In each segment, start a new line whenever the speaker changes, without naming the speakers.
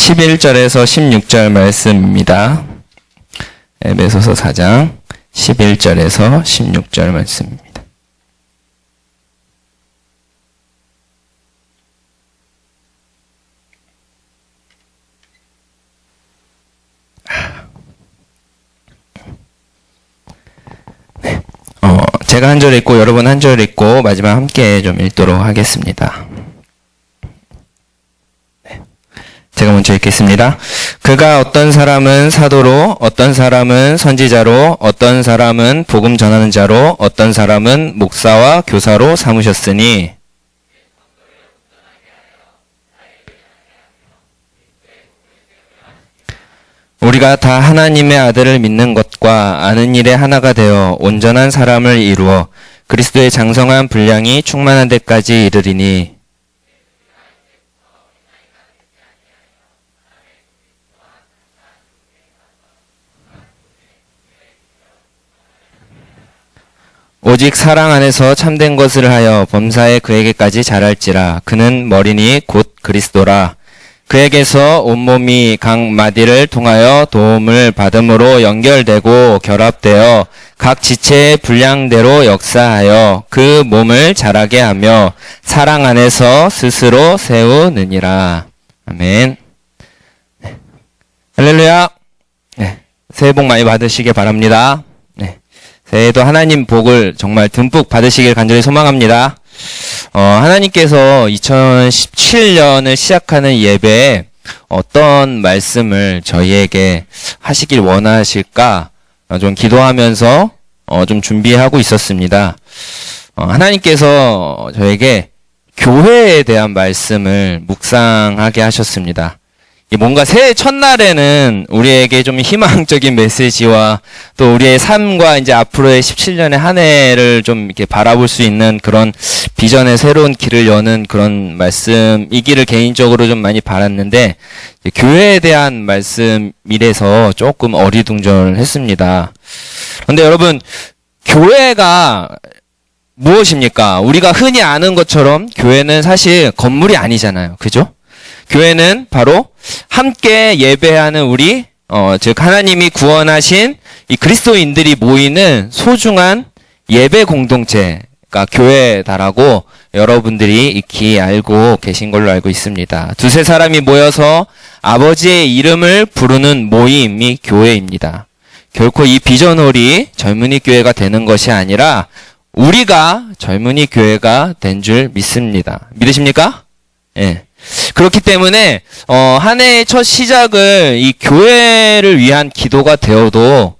11절에서 16절 말씀입니다. 에베소서 4장 11절에서 16절 말씀입니다. 제가 한 절 읽고 여러분 한 절 읽고 마지막 함께 좀 읽도록 하겠습니다. 제가 먼저 읽겠습니다. 그가 어떤 사람은 사도로, 어떤 사람은 선지자로, 어떤 사람은 복음 전하는 자로, 어떤 사람은 목사와 교사로 삼으셨으니 우리가 다 하나님의 아들을 믿는 것과 아는 일에 하나가 되어 온전한 사람을 이루어 그리스도의 장성한 분량이 충만한 데까지 이르리니 오직 사랑 안에서 참된 것을 하여 범사에 그에게까지 자랄지라. 그는 머리니 곧 그리스도라. 그에게서 온몸이 각 마디를 통하여 도움을 받음으로 연결되고 결합되어 각 지체의 분량대로 역사하여 그 몸을 자라게 하며 사랑 안에서 스스로 세우느니라. 아멘. 할렐루야. 새해 복 많이 받으시길 바랍니다. 새해에도 하나님 복을 정말 듬뿍 받으시길 간절히 소망합니다. 하나님께서 2017년을 시작하는 예배에 어떤 말씀을 저희에게 하시길 원하실까 좀 기도하면서 좀 준비하고 있었습니다. 하나님께서 저에게 교회에 대한 말씀을 묵상하게 하셨습니다. 뭔가 새해 첫날에는 우리에게 좀 희망적인 메시지와 또 우리의 삶과 이제 앞으로의 17년의 한 해를 좀 이렇게 바라볼 수 있는 그런 비전의 새로운 길을 여는 그런 말씀이기를 개인적으로 좀 많이 바랐는데, 교회에 대한 말씀이라서 조금 어리둥절했습니다. 그런데 여러분, 교회가 무엇입니까? 우리가 흔히 아는 것처럼 교회는 사실 건물이 아니잖아요. 그죠? 교회는 바로 함께 예배하는 우리, 즉 하나님이 구원하신 이 그리스도인들이 모이는 소중한 예배 공동체가 교회다라고 여러분들이 익히 알고 계신 걸로 알고 있습니다. 두세 사람이 모여서 아버지의 이름을 부르는 모임이 교회입니다. 결코 이 비전홀이 젊은이 교회가 되는 것이 아니라 우리가 젊은이 교회가 된 줄 믿습니다. 믿으십니까? 예. 그렇기 때문에 한 해의 첫 시작을 이 교회를 위한 기도가 되어도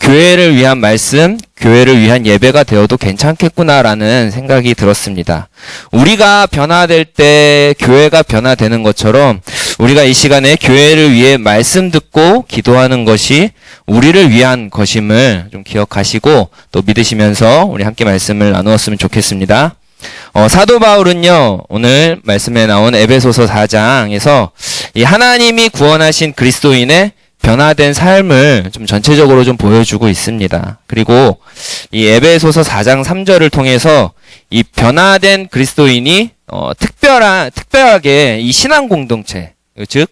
교회를 위한 말씀, 교회를 위한 예배가 되어도 괜찮겠구나라는 생각이 들었습니다. 우리가 변화될 때 교회가 변화되는 것처럼 우리가 이 시간에 교회를 위해 말씀 듣고 기도하는 것이 우리를 위한 것임을 좀 기억하시고 또 믿으시면서 우리 함께 말씀을 나누었으면 좋겠습니다. 사도 바울은요, 오늘 말씀에 나온 에베소서 4장에서 이 하나님이 구원하신 그리스도인의 변화된 삶을 좀 전체적으로 좀 보여주고 있습니다. 그리고 이 에베소서 4장 3절을 통해서 이 변화된 그리스도인이 특별하게 이 신앙 공동체, 즉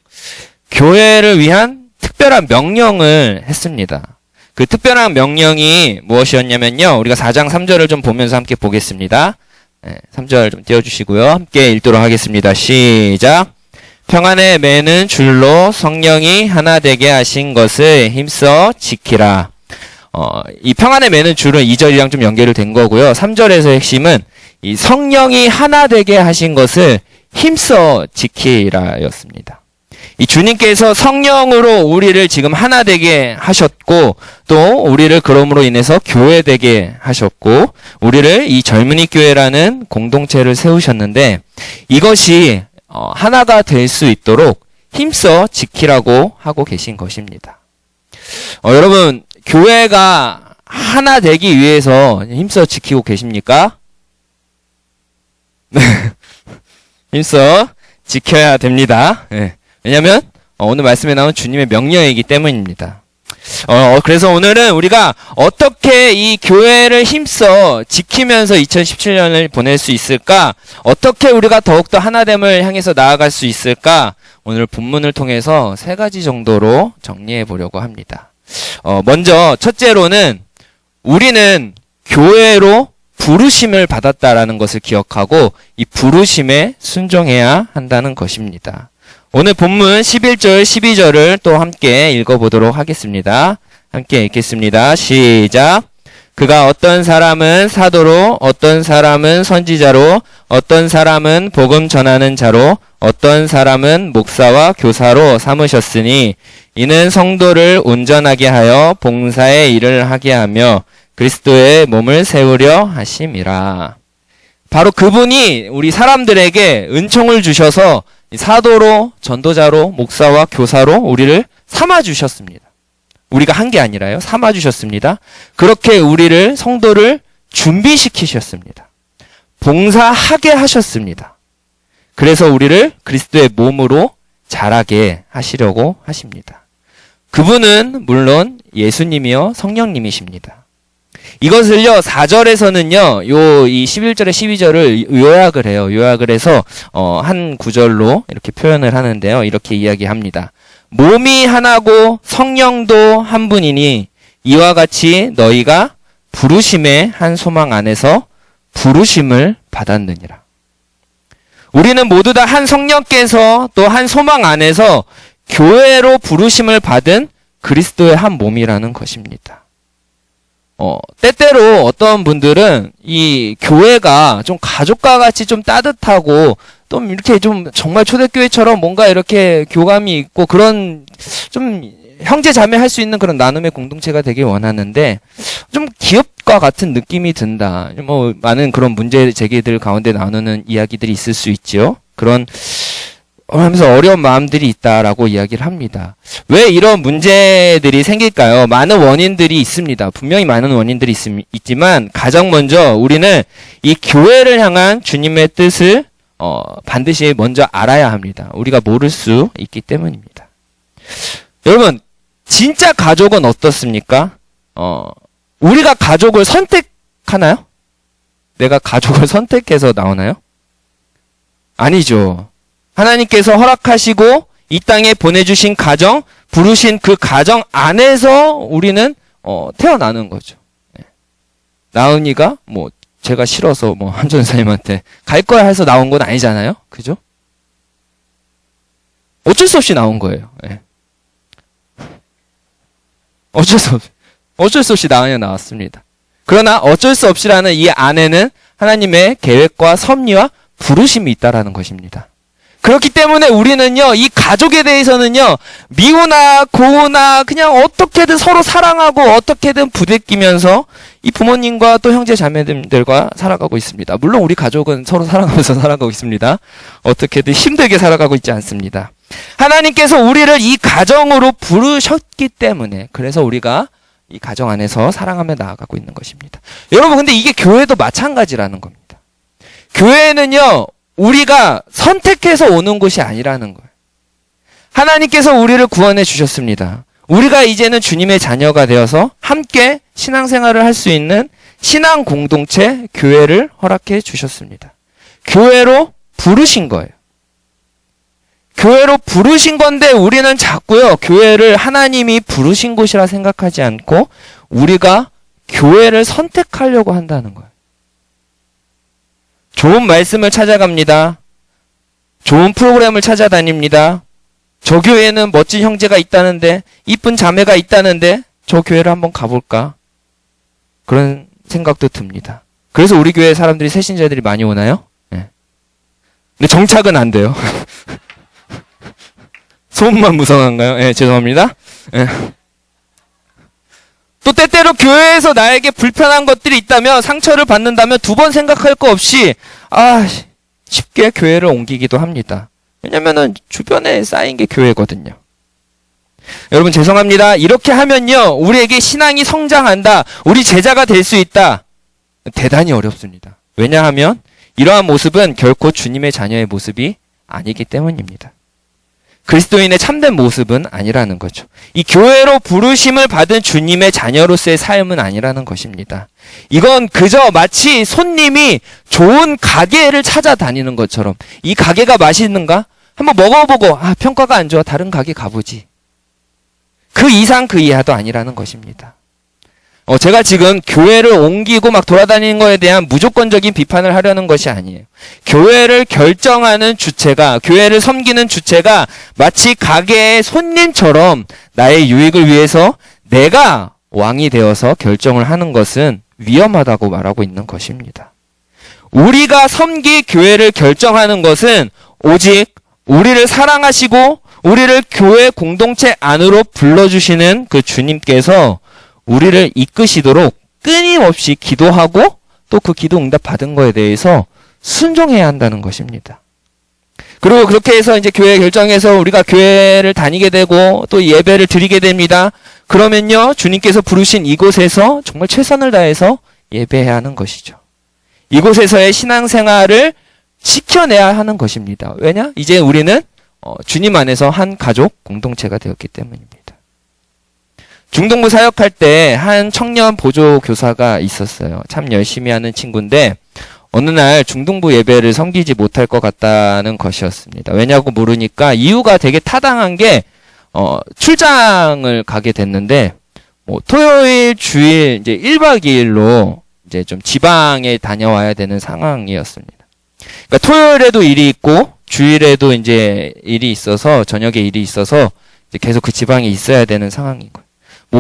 교회를 위한 특별한 명령을 했습니다. 그 특별한 명령이 무엇이었냐면요, 우리가 4장 3절을 좀 보면서 함께 보겠습니다. 3절 좀 띄워주시고요. 함께 읽도록 하겠습니다. 시작. 평안에 매는 줄로 성령이 하나 되게 하신 것을 힘써 지키라. 이 평안에 매는 줄은 2절이랑 좀 연결이 된 거고요. 3절에서 핵심은 이 성령이 하나 되게 하신 것을 힘써 지키라 였습니다. 이 주님께서 성령으로 우리를 지금 하나 되게 하셨고, 또 우리를 그럼으로 인해서 교회 되게 하셨고, 우리를 이 젊은이 교회라는 공동체를 세우셨는데, 이것이 하나가 될 수 있도록 힘써 지키라고 하고 계신 것입니다. 여러분, 교회가 하나 되기 위해서 힘써 지키고 계십니까? 힘써 지켜야 됩니다. 네. 왜냐하면 오늘 말씀에 나온 주님의 명령이기 때문입니다. 그래서 오늘은 우리가 어떻게 이 교회를 힘써 지키면서 2017년을 보낼 수 있을까? 어떻게 우리가 더욱더 하나됨을 향해서 나아갈 수 있을까? 오늘 본문을 통해서 3가지 정도로 정리해 보려고 합니다. 먼저 첫째로는 우리는 교회로 부르심을 받았다라는 것을 기억하고 이 부르심에 순종해야 한다는 것입니다. 오늘 본문 11절, 12절을 또 함께 읽어보도록 하겠습니다. 함께 읽겠습니다. 시작. 그가 어떤 사람은 사도로, 어떤 사람은 선지자로, 어떤 사람은 복음 전하는 자로, 어떤 사람은 목사와 교사로 삼으셨으니 이는 성도를 온전하게 하여 봉사의 일을 하게 하며 그리스도의 몸을 세우려 하심이라. 바로 그분이 우리 사람들에게 은총을 주셔서 사도로, 전도자로, 목사와 교사로 우리를 삼아주셨습니다. 우리가 한 게 아니라요. 삼아주셨습니다. 그렇게 우리를, 성도를 준비시키셨습니다. 봉사하게 하셨습니다. 그래서 우리를 그리스도의 몸으로 자라게 하시려고 하십니다. 그분은 물론 예수님이요 성령님이십니다. 이것을요 4절에서는요 이 11절에 12절을 요약을 해요. 요약을 해서 한 구절로 이렇게 표현을 하는데요. 이렇게 이야기합니다. 몸이 하나고 성령도 한 분이니 이와 같이 너희가 부르심의 한 소망 안에서 부르심을 받았느니라. 우리는 모두 다 한 성령께서 또 한 소망 안에서 교회로 부르심을 받은 그리스도의 한 몸이라는 것입니다. 때때로 어떤 분들은 이 교회가 좀 가족과 같이 좀 따뜻하고 좀 이렇게 좀 정말 초대교회처럼 뭔가 이렇게 교감이 있고 그런 좀 형제 자매 할 수 있는 그런 나눔의 공동체가 되길 원하는데 좀 기업과 같은 느낌이 든다. 뭐 많은 그런 문제 제기들 가운데 나누는 이야기들이 있을 수 있죠. 그런 하면서 어려운 마음들이 있다라고 이야기를 합니다. 왜 이런 문제들이 생길까요? 많은 원인들이 있습니다. 분명히 많은 원인들이 있지만 가장 먼저 우리는 이 교회를 향한 주님의 뜻을 반드시 먼저 알아야 합니다. 우리가 모를 수 있기 때문입니다. 여러분, 진짜 가족은 어떻습니까? 우리가 가족을 선택하나요? 내가 가족을 선택해서 나오나요? 아니죠. 하나님께서 허락하시고 이 땅에 보내주신 가정, 부르신 그 가정 안에서 우리는 태어나는 거죠. 나은이가 뭐 제가 싫어서 뭐 한 전사님한테 갈 거야 해서 나온 건 아니잖아요. 그죠? 어쩔 수 없이 나온 거예요. 어쩔 수 없이 나은이가 나왔습니다. 그러나 어쩔 수 없이라는 이 안에는 하나님의 계획과 섭리와 부르심이 있다라는 것입니다. 그렇기 때문에 우리는요, 이 가족에 대해서는요, 미우나 고우나 그냥 어떻게든 서로 사랑하고 어떻게든 부대끼면서 이 부모님과 또 형제 자매들과 살아가고 있습니다. 물론 우리 가족은 서로 사랑하면서 살아가고 있습니다. 어떻게든 힘들게 살아가고 있지 않습니다. 하나님께서 우리를 이 가정으로 부르셨기 때문에 그래서 우리가 이 가정 안에서 사랑하며 나아가고 있는 것입니다. 여러분, 근데 이게 교회도 마찬가지라는 겁니다. 교회는요, 우리가 선택해서 오는 곳이 아니라는 거예요. 하나님께서 우리를 구원해 주셨습니다. 우리가 이제는 주님의 자녀가 되어서 함께 신앙생활을 할 수 있는 신앙 공동체 교회를 허락해 주셨습니다. 교회로 부르신 거예요. 교회로 부르신 건데 우리는 자꾸요, 교회를 하나님이 부르신 곳이라 생각하지 않고 우리가 교회를 선택하려고 한다는 거예요. 좋은 말씀을 찾아갑니다. 좋은 프로그램을 찾아다닙니다. 저 교회에는 멋진 형제가 있다는데, 이쁜 자매가 있다는데, 저 교회를 한번 가볼까? 그런 생각도 듭니다. 그래서 우리 교회 사람들이 새신자들이 많이 오나요? 네. 근데 정착은 안 돼요. 소문만 무성한가요? 네, 죄송합니다. 네. 또 때때로 교회에서 나에게 불편한 것들이 있다면, 상처를 받는다면 2번 생각할 거 없이 쉽게 교회를 옮기기도 합니다. 왜냐면은 주변에 쌓인 게 교회거든요. 여러분 죄송합니다. 이렇게 하면요, 우리에게 신앙이 성장한다, 우리 제자가 될 수 있다, 대단히 어렵습니다. 왜냐하면 이러한 모습은 결코 주님의 자녀의 모습이 아니기 때문입니다. 그리스도인의 참된 모습은 아니라는 거죠. 이 교회로 부르심을 받은 주님의 자녀로서의 삶은 아니라는 것입니다. 이건 그저 마치 손님이 좋은 가게를 찾아다니는 것처럼, 이 가게가 맛있는가? 한번 먹어보고 평가가 안 좋아, 다른 가게 가보지. 그 이상 그 이하도 아니라는 것입니다. 제가 지금 교회를 옮기고 막 돌아다니는 거에 대한 무조건적인 비판을 하려는 것이 아니에요. 교회를 결정하는 주체가, 교회를 섬기는 주체가 마치 가게의 손님처럼 나의 유익을 위해서 내가 왕이 되어서 결정을 하는 것은 위험하다고 말하고 있는 것입니다. 우리가 섬길 교회를 결정하는 것은 오직 우리를 사랑하시고 우리를 교회 공동체 안으로 불러주시는 그 주님께서 우리를 이끄시도록 끊임없이 기도하고 또 그 기도 응답 받은 거에 대해서 순종해야 한다는 것입니다. 그리고 그렇게 해서 이제 교회 결정해서 우리가 교회를 다니게 되고 또 예배를 드리게 됩니다. 그러면요, 주님께서 부르신 이곳에서 정말 최선을 다해서 예배해야 하는 것이죠. 이곳에서의 신앙생활을 지켜내야 하는 것입니다. 왜냐? 이제 우리는 주님 안에서 한 가족 공동체가 되었기 때문입니다. 중동부 사역할 때 한 청년 보조 교사가 있었어요. 참 열심히 하는 친구인데 어느 날 중동부 예배를 섬기지 못할 것 같다는 것이었습니다. 왜냐고 물으니까 이유가 되게 타당한 게 출장을 가게 됐는데 토요일 주일 이제 1박 2일로 이제 좀 지방에 다녀와야 되는 상황이었습니다. 그러니까 토요일에도 일이 있고 주일에도 이제 일이 있어서 저녁에 일이 있어서 이제 계속 그 지방에 있어야 되는 상황인 거예요.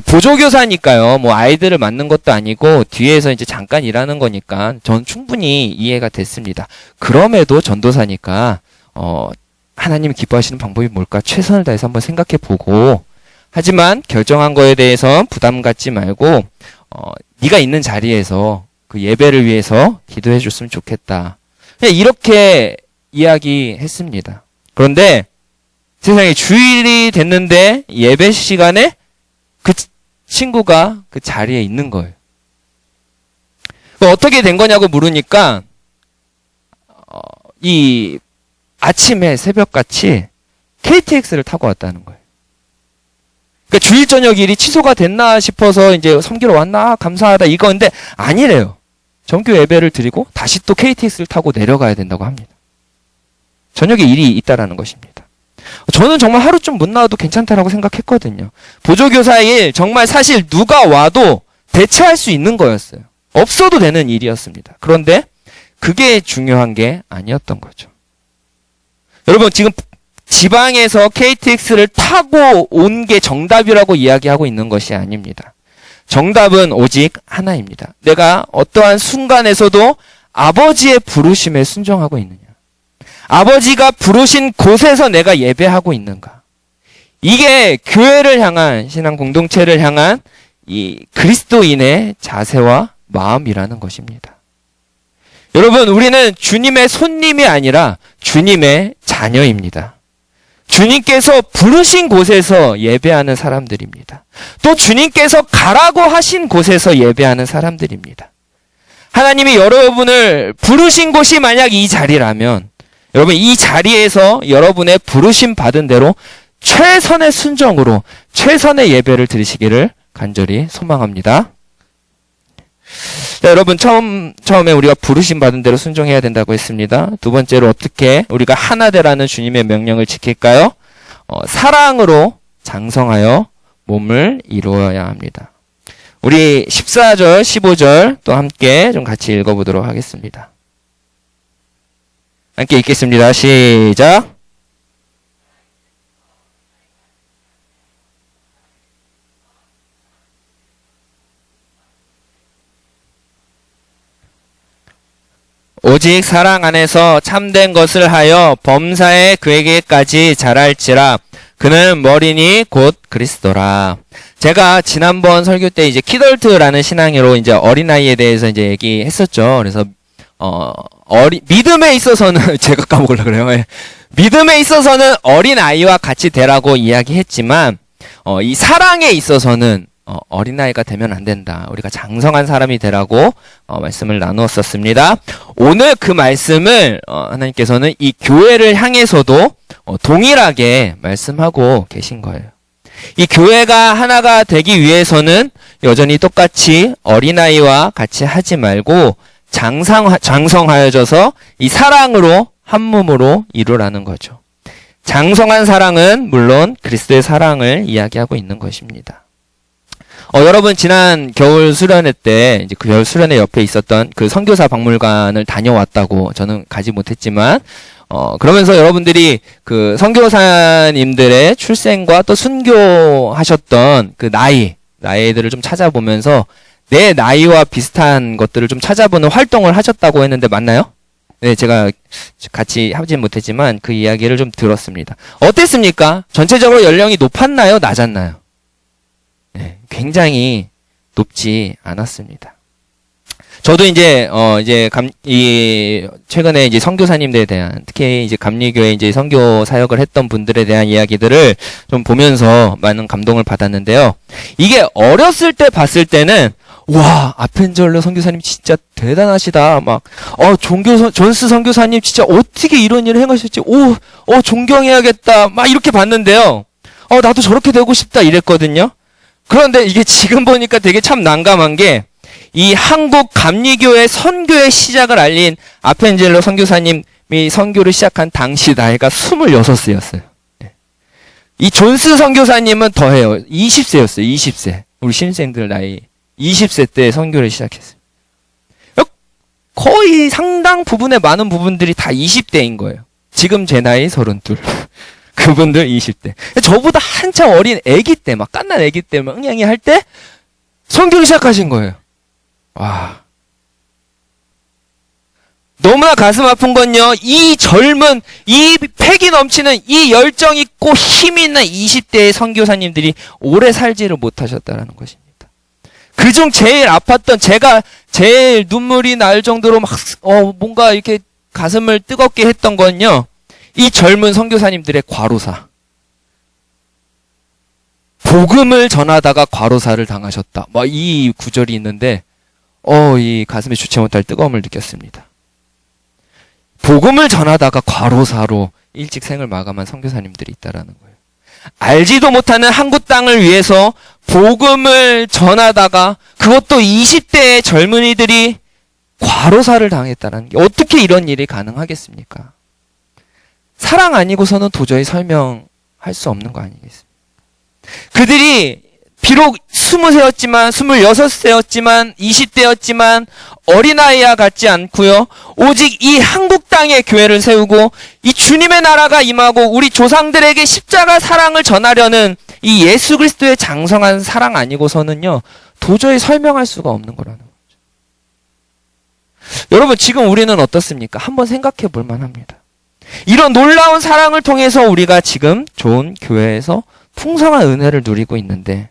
보조교사니까요. 아이들을 맡는 것도 아니고 뒤에서 이제 잠깐 일하는 거니까 전 충분히 이해가 됐습니다. 그럼에도 전도사니까 하나님이 기뻐하시는 방법이 뭘까? 최선을 다해서 한번 생각해 보고, 하지만 결정한 거에 대해서 부담 갖지 말고 네가 있는 자리에서 그 예배를 위해서 기도해 줬으면 좋겠다. 그냥 이렇게 이야기했습니다. 그런데 세상에 주일이 됐는데 예배 시간에 그 친구가 그 자리에 있는 거예요. 어떻게 된 거냐고 물으니까 이 아침에 새벽같이 KTX를 타고 왔다는 거예요. 그러니까 주일 저녁 일이 취소가 됐나 싶어서 이제 섬기러 왔나 감사하다 이건데 아니래요. 정규 예배를 드리고 다시 또 KTX를 타고 내려가야 된다고 합니다. 저녁에 일이 있다라는 것입니다. 저는 정말 하루 좀 못 나와도 괜찮다라고 생각했거든요. 보조교사 일 정말 사실 누가 와도 대체할 수 있는 거였어요. 없어도 되는 일이었습니다. 그런데 그게 중요한 게 아니었던 거죠. 여러분 지금 지방에서 KTX를 타고 온 게 정답이라고 이야기하고 있는 것이 아닙니다. 정답은 오직 하나입니다. 내가 어떠한 순간에서도 아버지의 부르심에 순종하고 있느냐. 아버지가 부르신 곳에서 내가 예배하고 있는가. 이게 교회를 향한, 신앙 공동체를 향한 이 그리스도인의 자세와 마음이라는 것입니다. 여러분, 우리는 주님의 손님이 아니라 주님의 자녀입니다. 주님께서 부르신 곳에서 예배하는 사람들입니다. 또 주님께서 가라고 하신 곳에서 예배하는 사람들입니다. 하나님이 여러분을 부르신 곳이 만약 이 자리라면 여러분 이 자리에서 여러분의 부르심 받은 대로 최선의 순종으로 최선의 예배를 드리시기를 간절히 소망합니다. 자, 여러분 처음에 우리가 부르심 받은 대로 순종해야 된다고 했습니다. 두 번째로 어떻게 우리가 하나 되라는 주님의 명령을 지킬까요? 사랑으로 장성하여 몸을 이루어야 합니다. 우리 14절, 15절 또 함께 좀 같이 읽어보도록 하겠습니다. 함께 읽겠습니다. 시작. 오직 사랑 안에서 참된 것을 하여 범사에 그에게까지 자랄지라. 그는 머리니 곧 그리스도라. 제가 지난번 설교 때 이제 키덜트라는 신앙으로 이제 어린아이에 대해서 이제 얘기했었죠. 그래서 믿음에 있어서는 제가 까먹으려고 그래요. 예. 믿음에 있어서는 어린아이와 같이 되라고 이야기했지만 이 사랑에 있어서는 어린아이가 되면 안 된다. 우리가 장성한 사람이 되라고 말씀을 나누었었습니다. 오늘 그 말씀을 하나님께서는 이 교회를 향해서도 동일하게 말씀하고 계신 거예요. 이 교회가 하나가 되기 위해서는 여전히 똑같이 어린아이와 같이 하지 말고 장성하여져서 이 사랑으로 한 몸으로 이루라는 거죠. 장성한 사랑은 물론 그리스도의 사랑을 이야기하고 있는 것입니다. 여러분 지난 겨울 수련회 때 이제 그 겨울 수련회 옆에 있었던 그 선교사 박물관을 다녀왔다고 저는 가지 못했지만 그러면서 여러분들이 그 선교사님들의 출생과 또 순교하셨던 그 나이들을 좀 찾아보면서 내 나이와 비슷한 것들을 좀 찾아보는 활동을 하셨다고 했는데 맞나요? 네, 제가 같이 하진 못했지만 그 이야기를 좀 들었습니다. 어땠습니까? 전체적으로 연령이 높았나요? 낮았나요? 네, 굉장히 높지 않았습니다. 저도 이제 최근에 이제 선교사님들에 대한, 특히 이제 감리교회 이제 선교 사역을 했던 분들에 대한 이야기들을 좀 보면서 많은 감동을 받았는데요. 이게 어렸을 때 봤을 때는 와, 아펜젤러 선교사님 진짜 대단하시다. 막, 존스 선교사님 진짜 어떻게 이런 일을 행하셨지? 존경해야겠다. 막 이렇게 봤는데요. 나도 저렇게 되고 싶다 이랬거든요. 그런데 이게 지금 보니까 되게 참 난감한 게, 이 한국 감리교회 선교의 시작을 알린 아펜젤러 선교사님이 선교를 시작한 당시 나이가 26세였어요. 이 존스 선교사님은 더해요. 20세였어요. 20세. 우리 신생들 나이. 20세 때 선교를 시작했어요. 거의 상당 부분의 많은 부분들이 다 20대인 거예요. 지금 제 나이 32. 그분들 20대. 저보다 한참 어린 애기 때, 막 갓난 애기 때, 막 응양이 할 때 선교를 시작하신 거예요. 와. 너무나 가슴 아픈 건요, 이 젊은, 이 패기 넘치는, 이 열정 있고 힘 있는 20대의 선교사님들이 오래 살지를 못하셨다라는 것입니다. 그중 제일 아팠던, 제가 제일 눈물이 날 정도로 막, 뭔가 이렇게 가슴을 뜨겁게 했던 건요, 이 젊은 선교사님들의 과로사. 복음을 전하다가 과로사를 당하셨다. 막 이 구절이 있는데, 이 가슴에 주체 못할 뜨거움을 느꼈습니다. 복음을 전하다가 과로사로 일찍 생을 마감한 선교사님들이 있다라는 거예요. 알지도 못하는 한국 땅을 위해서 복음을 전하다가 그것도 20대의 젊은이들이 과로사를 당했다는 게 어떻게 이런 일이 가능하겠습니까? 사랑 아니고서는 도저히 설명할 수 없는 거 아니겠습니까? 그들이 비록 20세였지만 26세였지만 20대였지만 어린아이와 같지 않고요. 오직 이 한국 땅에 교회를 세우고 이 주님의 나라가 임하고 우리 조상들에게 십자가 사랑을 전하려는 이 예수 그리스도의 장성한 사랑 아니고서는요. 도저히 설명할 수가 없는 거라는 거죠. 여러분 지금 우리는 어떻습니까? 한번 생각해 볼 만합니다. 이런 놀라운 사랑을 통해서 우리가 지금 좋은 교회에서 풍성한 은혜를 누리고 있는데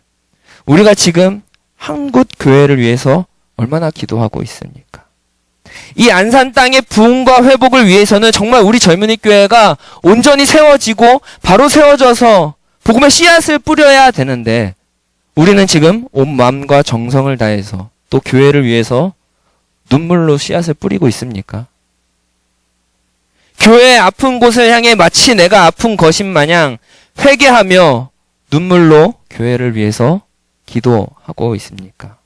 우리가 지금 한국 교회를 위해서 얼마나 기도하고 있습니까? 이 안산 땅의 부흥과 회복을 위해서는 정말 우리 젊은이 교회가 온전히 세워지고 바로 세워져서 복음의 씨앗을 뿌려야 되는데 우리는 지금 온 마음과 정성을 다해서 또 교회를 위해서 눈물로 씨앗을 뿌리고 있습니까? 교회의 아픈 곳을 향해 마치 내가 아픈 것인 마냥 회개하며 눈물로 교회를 위해서 기도하고 있습니까?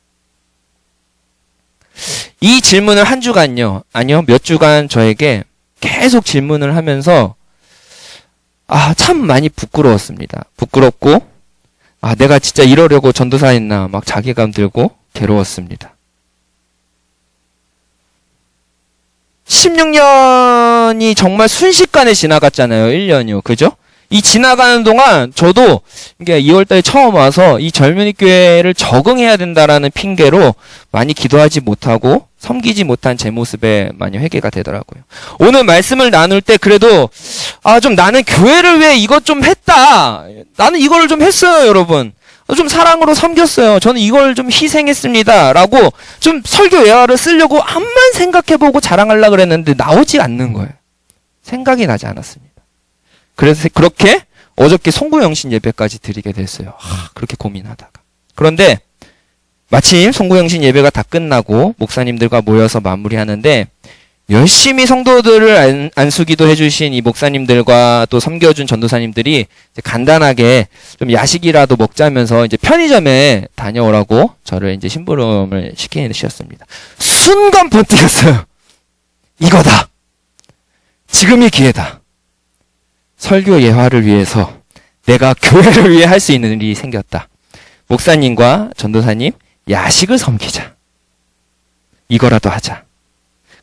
이 질문을 한 주간요, 아니요, 몇 주간 저에게 계속 질문을 하면서, 참 많이 부끄러웠습니다. 부끄럽고, 내가 진짜 이러려고 전도사 했나, 막 자괴감 들고 괴로웠습니다. 16년이 정말 순식간에 지나갔잖아요, 1년이요. 그죠? 이 지나가는 동안 저도 이게 2월달에 처음 와서 이 젊은이 교회를 적응해야 된다라는 핑계로 많이 기도하지 못하고 섬기지 못한 제 모습에 많이 회개가 되더라고요. 오늘 말씀을 나눌 때 그래도 좀 나는 교회를 위해 이것 좀 했다. 나는 이걸 좀 했어요, 여러분. 좀 사랑으로 섬겼어요. 저는 이걸 좀 희생했습니다. 라고 좀 설교 예화를 쓰려고 암만 생각해보고 자랑하려고 그랬는데 나오지 않는 거예요. 생각이 나지 않았습니다. 그래서 그렇게 어저께 송구영신 예배까지 드리게 됐어요. 그렇게 고민하다가. 그런데 마침 송구영신 예배가 다 끝나고 목사님들과 모여서 마무리하는데 열심히 성도들을 안수기도 해주신 이 목사님들과 또 섬겨준 전도사님들이 이제 간단하게 좀 야식이라도 먹자면서 이제 편의점에 다녀오라고 저를 이제 심부름을 시키셨습니다. 순간 번뜩였어요. 이거다. 지금이 기회다. 설교 예화를 위해서 내가 교회를 위해 할 수 있는 일이 생겼다. 목사님과 전도사님 야식을 섬기자. 이거라도 하자.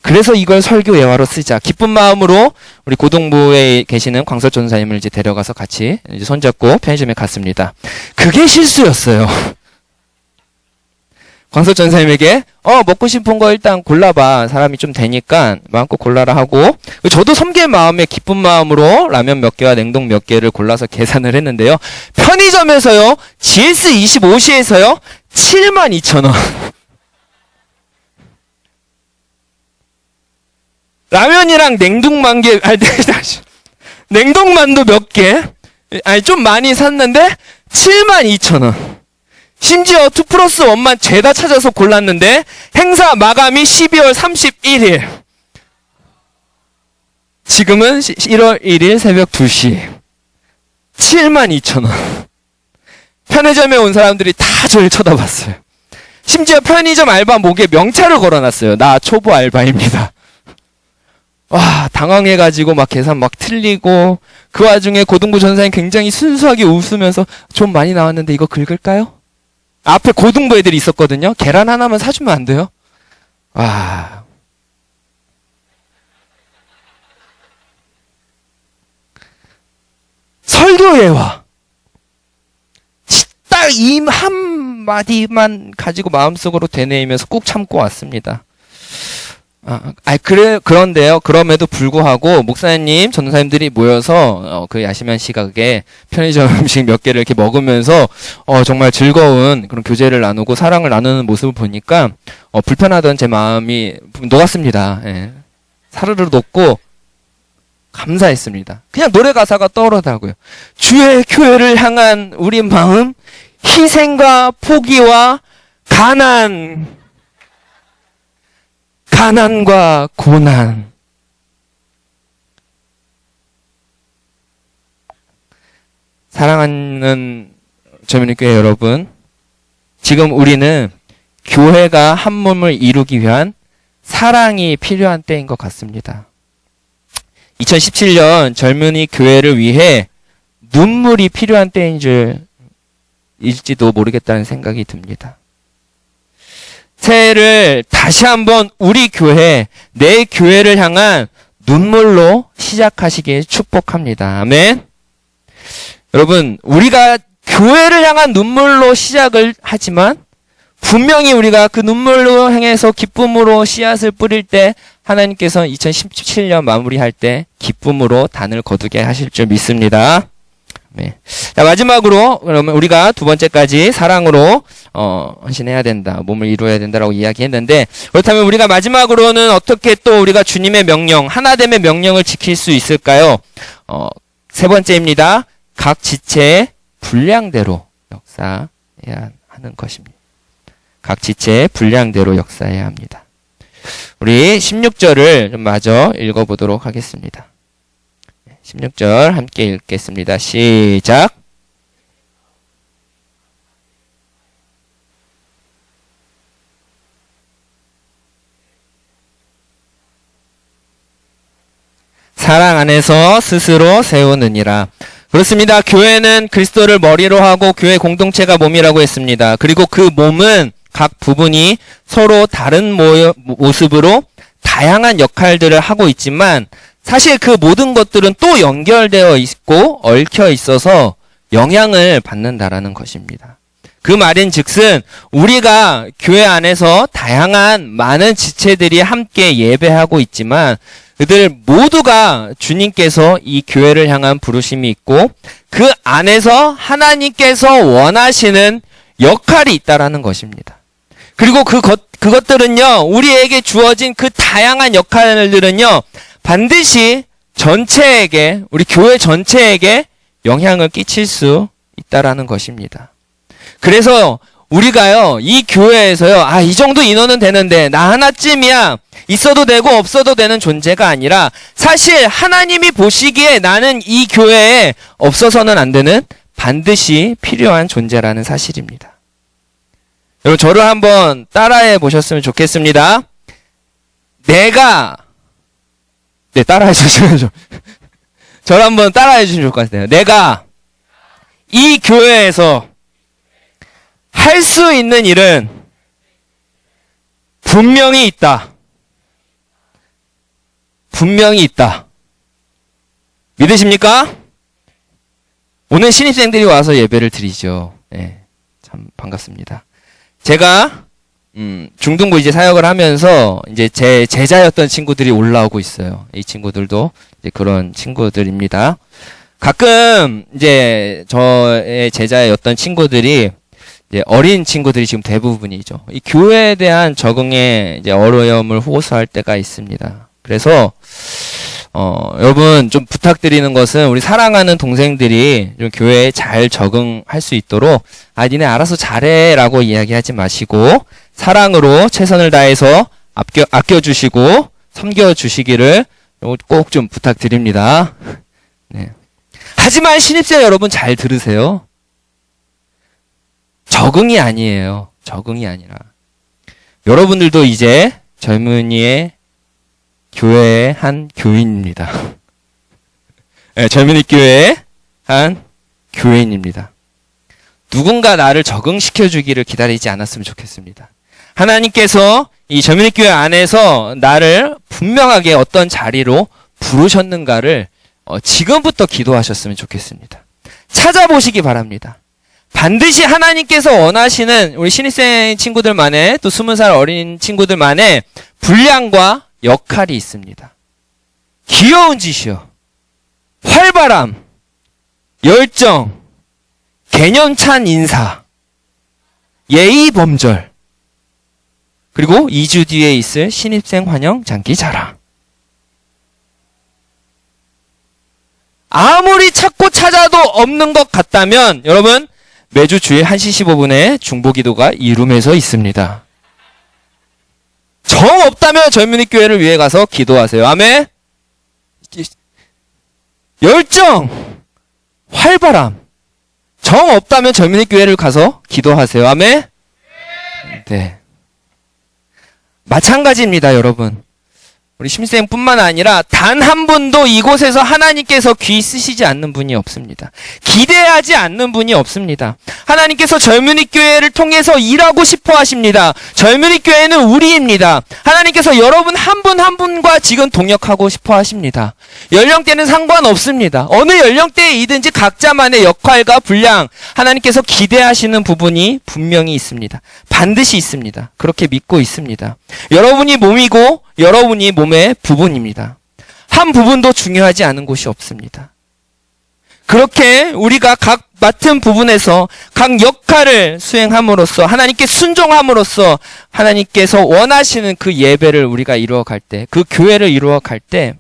그래서 이걸 설교 예화로 쓰자. 기쁜 마음으로 우리 고동부에 계시는 광설 전사님을 이제 데려가서 같이 이제 손잡고 편의점에 갔습니다. 그게 실수였어요. 광설 전사님에게 먹고 싶은 거 일단 골라봐. 사람이 좀 되니까 마음껏 골라라 하고 저도 섬길 마음에 기쁜 마음으로 라면 몇 개와 냉동 몇 개를 골라서 계산을 했는데요. 편의점에서요. GS 25시에서요. 72,000원. 라면이랑 냉동만개, 냉동만두 몇 개? 좀 많이 샀는데, 72,000원. 심지어 2+1만 죄다 찾아서 골랐는데, 행사 마감이 12월 31일. 지금은 1월 1일 새벽 2시. 72,000원. 편의점에 온 사람들이 다 저를 쳐다봤어요. 심지어 편의점 알바 목에 명찰을 걸어놨어요. 나 초보 알바입니다. 와, 당황해가지고 막 계산 막 틀리고, 그 와중에 고등부 전사님 굉장히 순수하게 웃으면서 좀 많이 나왔는데 이거 긁을까요? 앞에 고등부 애들이 있었거든요. 계란 하나만 사주면 안 돼요? 와. 설교 예화. 딱 이 한마디만 가지고 마음속으로 되뇌이면서 꾹 참고 왔습니다. 그런데요. 그럼에도 불구하고 목사님, 전도사님들이 모여서 그 야심한 시각에 편의점 음식 몇 개를 이렇게 먹으면서 정말 즐거운 그런 교제를 나누고 사랑을 나누는 모습을 보니까 불편하던 제 마음이 녹았습니다. 예. 사르르 녹고 감사했습니다. 그냥 노래 가사가 떠오르더라고요. 주의 교회를 향한 우리 마음, 희생과 포기와 가난과 고난. 사랑하는 저민교회 여러분, 지금 우리는 교회가 한 몸을 이루기 위한 사랑이 필요한 때인 것 같습니다. 2017년 젊은이 교회를 위해 눈물이 필요한 때일지도 모르겠다는 생각이 듭니다. 새해를 다시 한번 우리 교회, 내 교회를 향한 눈물로 시작하시길 축복합니다. 아멘. 여러분, 우리가 교회를 향한 눈물로 시작을 하지만 분명히 우리가 그 눈물로 향해서 기쁨으로 씨앗을 뿌릴 때 하나님께서 2017년 마무리할 때 기쁨으로 단을 거두게 하실 줄 믿습니다. 네. 자, 마지막으로 그러면 우리가 두 번째까지 사랑으로 헌신해야 된다, 몸을 이루어야 된다라고 이야기했는데, 그렇다면 우리가 마지막으로는 어떻게 또 우리가 주님의 명령, 하나됨의 명령을 지킬 수 있을까요? 세 번째입니다. 각 지체의 분량대로 역사해야 하는 것입니다. 각 지체의 분량대로 역사해야 합니다. 우리 16절을 좀 마저 읽어보도록 하겠습니다. 16절 함께 읽겠습니다. 시작. 사랑 안에서 스스로 세우느니라. 그렇습니다. 교회는 그리스도를 머리로 하고 교회 공동체가 몸이라고 했습니다. 그리고 그 몸은 각 부분이 서로 다른 모습으로 다양한 역할들을 하고 있지만 사실 그 모든 것들은 또 연결되어 있고 얽혀 있어서 영향을 받는다라는 것입니다. 그 말인즉슨 우리가 교회 안에서 다양한 많은 지체들이 함께 예배하고 있지만 그들 모두가 주님께서 이 교회를 향한 부르심이 있고 그 안에서 하나님께서 원하시는 역할이 있다라는 것입니다. 그리고 그것들은요, 우리에게 주어진 그 다양한 역할들은요, 반드시 전체에게, 우리 교회 전체에게 영향을 끼칠 수 있다라는 것입니다. 그래서 우리가요, 이 교회에서요, 아, 이 정도 인원은 되는데, 나 하나쯤이야. 있어도 되고 없어도 되는 존재가 아니라, 사실 하나님이 보시기에 나는 이 교회에 없어서는 안 되는 반드시 필요한 존재라는 사실입니다. 여러분, 저를 한번 따라해 보셨으면 좋겠습니다. 따라해 주시면 저를 한번 따라해 주시면 좋을 것 같아요. 내가 이 교회에서 할 수 있는 일은 분명히 있다. 분명히 있다. 믿으십니까? 오늘 신입생들이 와서 예배를 드리죠. 네, 참 반갑습니다. 제가 중등부 이제 사역을 하면서 이제 제 제자였던 친구들이 올라오고 있어요. 이 친구들도 이제 그런 친구들입니다. 가끔 이제 저의 제자였던 친구들이 이제 어린 친구들이 지금 대부분이죠. 이 교회에 대한 적응에 이제 어려움을 호소할 때가 있습니다. 그래서 여러분 좀 부탁드리는 것은 우리 사랑하는 동생들이 좀 교회에 잘 적응할 수 있도록 니네 알아서 잘해라고 이야기하지 마시고 사랑으로 최선을 다해서 아껴주시고 섬겨주시기를 꼭 좀 부탁드립니다. 네. 하지만 신입생 여러분 잘 들으세요. 적응이 아니에요. 적응이 아니라 여러분들도 이제 젊은이의 교회의 한 교인입니다. 네, 젊은이 교회의 한 교인입니다. 누군가 나를 적응시켜 주기를 기다리지 않았으면 좋겠습니다. 하나님께서 이 젊은이 교회 안에서 나를 분명하게 어떤 자리로 부르셨는가를 지금부터 기도하셨으면 좋겠습니다. 찾아보시기 바랍니다. 반드시 하나님께서 원하시는 우리 신입생 친구들만의 또 20살 어린 친구들만의 분량과 역할이 있습니다. 귀여운 짓이요. 활발함, 열정, 개념찬 인사, 예의 범절, 그리고 2주 뒤에 있을 신입생 환영 장기 자랑. 아무리 찾고 찾아도 없는 것 같다면 여러분 매주 주일 1시 15분에 중보기도가 이룸에서 있습니다. 정 없다면 젊은이 교회를 위해 가서 기도하세요. 아멘. 열정, 활발함, 정 없다면 젊은이 교회를 가서 기도하세요. 아멘. 네. 마찬가지입니다, 여러분. 우리 신입생뿐만 아니라 단 한 분도 이곳에서 하나님께서 귀 쓰시지 않는 분이 없습니다. 기대하지 않는 분이 없습니다. 하나님께서 젊은이 교회를 통해서 일하고 싶어 하십니다. 젊은이 교회는 우리입니다. 하나님께서 여러분 한 분 한 분과 지금 동역하고 싶어 하십니다. 연령대는 상관없습니다. 어느 연령대이든지 각자만의 역할과 분량, 하나님께서 기대하시는 부분이 분명히 있습니다. 반드시 있습니다. 그렇게 믿고 있습니다. 여러분이 몸이고 여러분이 몸의 부분입니다. 한 부분도 중요하지 않은 곳이 없습니다. 그렇게 우리가 각 맡은 부분에서 각 역할을 수행함으로써 하나님께 순종함으로써 하나님께서 원하시는 그 예배를 우리가 이루어갈 때, 그 교회를 이루어갈 때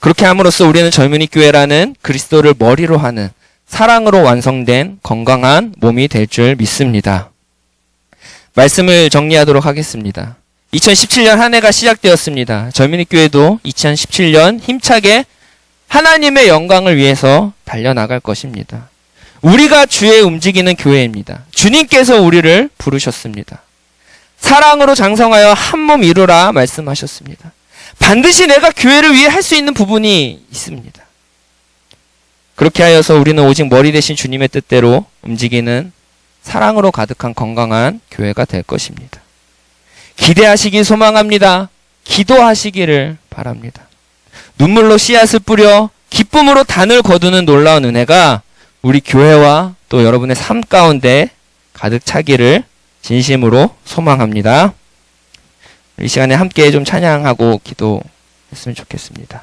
그렇게 함으로써 우리는 젊은이 교회라는 그리스도를 머리로 하는 사랑으로 완성된 건강한 몸이 될 줄 믿습니다. 말씀을 정리하도록 하겠습니다. 2017년 한 해가 시작되었습니다. 젊은이 교회도 2017년 힘차게 하나님의 영광을 위해서 달려나갈 것입니다. 우리가 주의 움직이는 교회입니다. 주님께서 우리를 부르셨습니다. 사랑으로 장성하여 한 몸 이루라 말씀하셨습니다. 반드시 내가 교회를 위해 할 수 있는 부분이 있습니다. 그렇게 하여서 우리는 오직 머리 대신 주님의 뜻대로 움직이는 사랑으로 가득한 건강한 교회가 될 것입니다. 기대하시길 소망합니다. 기도하시기를 바랍니다. 눈물로 씨앗을 뿌려 기쁨으로 단을 거두는 놀라운 은혜가 우리 교회와 또 여러분의 삶 가운데 가득 차기를 진심으로 소망합니다. 이 시간에 함께 좀 찬양하고 기도했으면 좋겠습니다.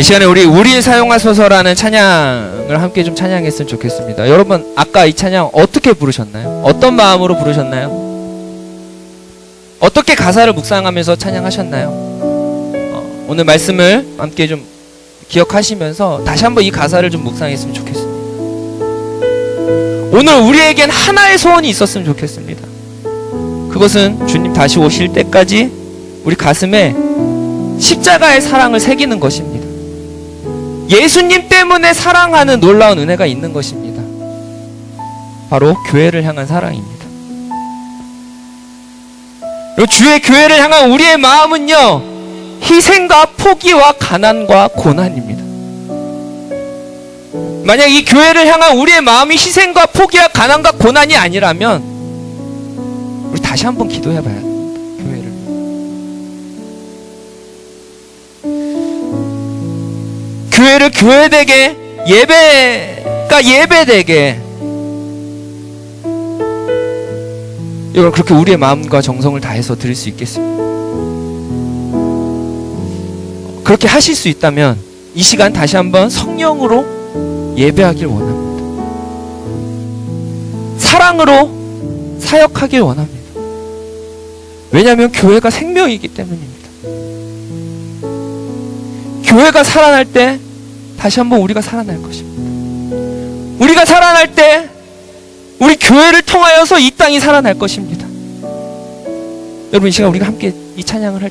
이 시간에 우리 사용하소서라는 찬양을 함께 좀 찬양했으면 좋겠습니다. 여러분 아까 이 찬양 어떻게 부르셨나요? 어떤 마음으로 부르셨나요? 어떻게 가사를 묵상하면서 찬양하셨나요? 오늘 말씀을 함께 좀 기억하시면서 다시 한번 이 가사를 좀 묵상했으면 좋겠습니다. 오늘 우리에겐 하나의 소원이 있었으면 좋겠습니다. 그것은 주님 다시 오실 때까지 우리 가슴에 십자가의 사랑을 새기는 것입니다. 예수님 때문에 사랑하는 놀라운 은혜가 있는 것입니다. 바로 교회를 향한 사랑입니다. 그리고 주의 교회를 향한 우리의 마음은요, 희생과 포기와 가난과 고난입니다. 만약 이 교회를 향한 우리의 마음이 희생과 포기와 가난과 고난이 아니라면 우리 다시 한번 기도해 봐야 됩니다. 교회를. 교회를 교회되게, 예배가 예배되게, 여러분 그렇게 우리의 마음과 정성을 다해서 드릴 수 있겠습니다. 그렇게 하실 수 있다면 이 시간 다시 한번 성령으로 예배하길 원합니다. 사랑으로 사역하길 원합니다. 왜냐하면 교회가 생명이기 때문입니다. 교회가 살아날 때 다시 한번 우리가 살아날 것입니다. 우리가 살아날 때 우리 교회를 통하여서 이 땅이 살아날 것입니다. 여러분 이 시간 우리가 함께 이 찬양을 할 때